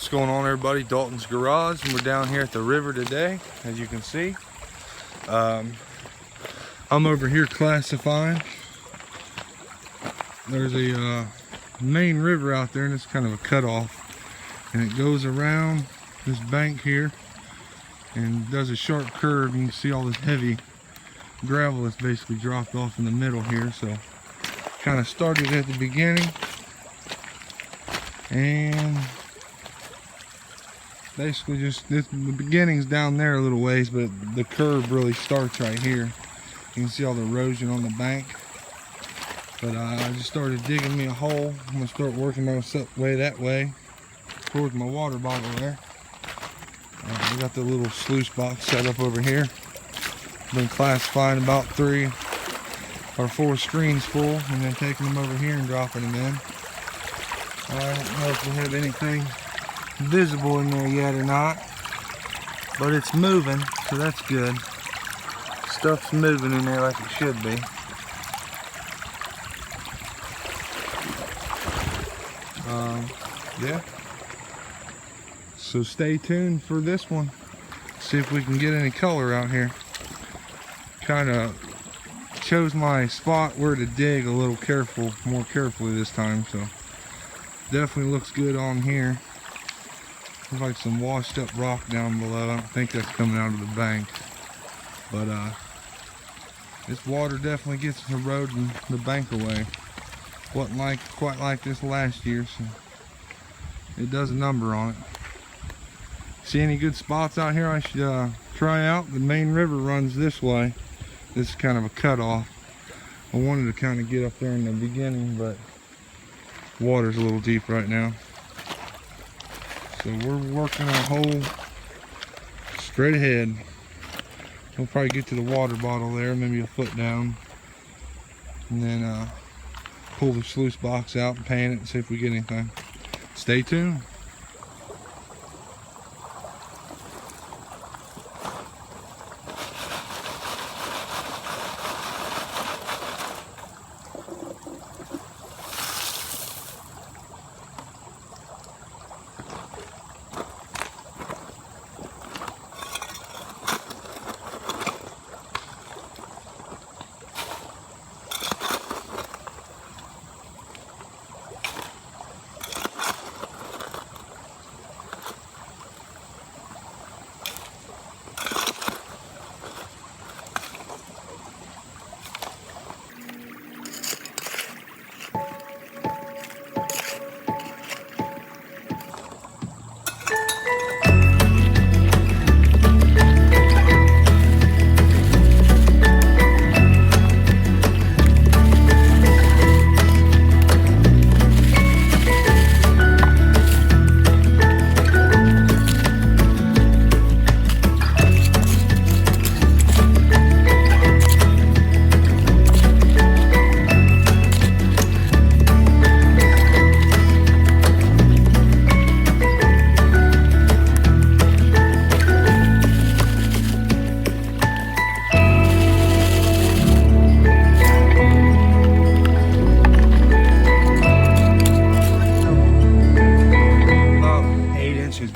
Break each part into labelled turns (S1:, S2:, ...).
S1: What's going on, everybody? Dalton's Garage, and we're down here at the river today, as you can see. I'm over here classifying. There's a main river out there, and it's kind of a cutoff, and it goes around this bank here and does a sharp curve. You can see all this heavy gravel that's basically dropped off in the middle here. So kind of started at the beginning, and basically just the beginning's down there a little ways, but the curve really starts right here. You can see all the erosion on the bank. But I just started digging me a hole. I'm gonna start working my way that way towards my water bottle there. I got the little sluice box set up over here. Been classifying about 3 or 4 screens full, and then taking them over here and dropping them in. I don't know if we have anything visible in there yet or not, but it's moving, so that's good. Stuff's moving in there like it should be. Yeah, so stay tuned for this one. See if we can get any color out here. Kind of chose my spot where to dig a little more carefully this time, so definitely looks good on here. Looks like some washed up rock down below. I don't think that's coming out of the bank, but this water definitely gets eroding the bank away. Wasn't quite like this last year, so it does a number on it. See any good spots out here I should try out? The main river runs this way. This is kind of a cutoff. I wanted to kind of get up there in the beginning, but water's a little deep right now. So we're working our hole straight ahead. We'll probably get to the water bottle there, maybe a foot down, and then pull the sluice box out and pan it and see if we get anything. Stay tuned.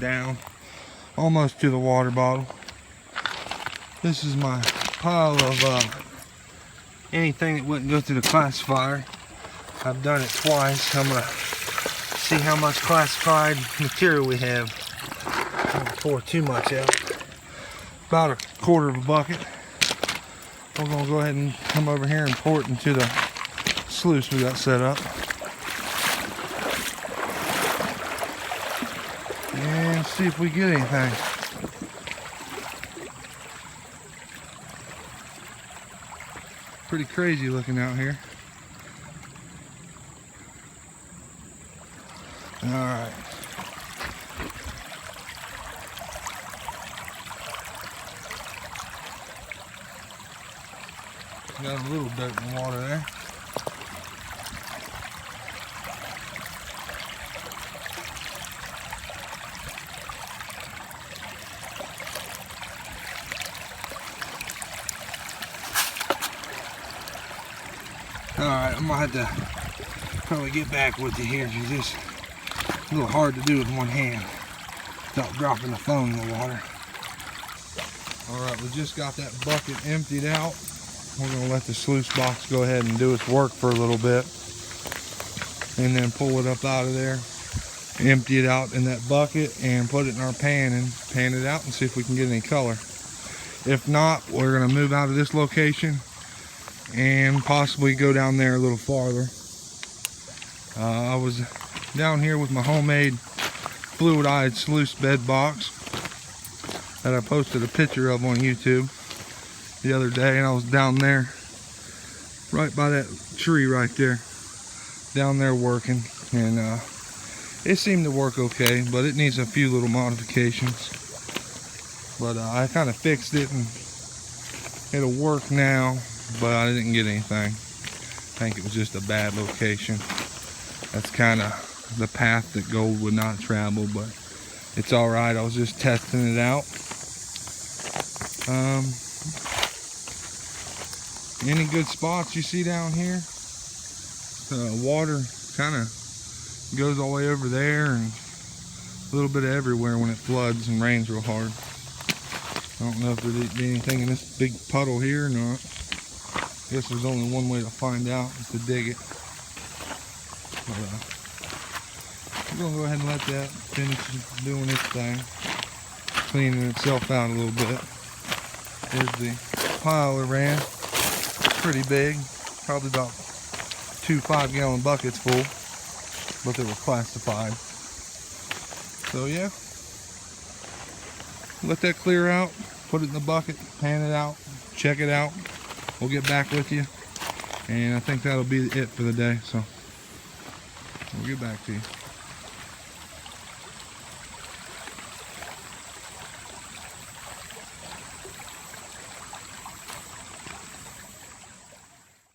S1: Down almost to the water bottle. This is my pile of anything that wouldn't go through the classifier. I've done it twice. I'm gonna see how much classified material we have. I don't pour too much out. About a quarter of a bucket. We're gonna go ahead and come over here and pour it into the sluice we got set up. And see if we get anything. Pretty crazy looking out here. All right. Got a little dirt in the water there. Alright, I'm gonna have to probably get back with you here because it's a little hard to do with one hand. without dropping the phone in the water. Alright, we just got that bucket emptied out. We're going to let the sluice box go ahead and do its work for a little bit. And then pull it up out of there. Empty it out in that bucket and put it in our pan and pan it out and see if we can get any color. If not, we're going to move out of this location and possibly go down there a little farther. I was down here with my homemade fluidized sluice bed box that I posted a picture of on YouTube the other day, and I was down there right by that tree right there, down there working, and it seemed to work okay, but it needs a few little modifications. But I kind of fixed it and it'll work now, but I didn't get anything. I think it was just a bad location. That's kind of the path that gold would not travel, but it's alright. I was just testing it out. Any good spots you see down here? Water kind of goes all the way over there and a little bit of everywhere when it floods and rains real hard. I don't know if there'd be anything in this big puddle here or not. I guess there's only one way to find out, is to dig it. But, we're going to go ahead and let that finish doing its thing, cleaning itself out a little bit. There's the pile it ran. Pretty big, probably about 2 5-gallon buckets full, but they were classified. So yeah, let that clear out, put it in the bucket, pan it out, check it out. We'll get back with you, and I think that'll be it for the day, so we'll get back to you.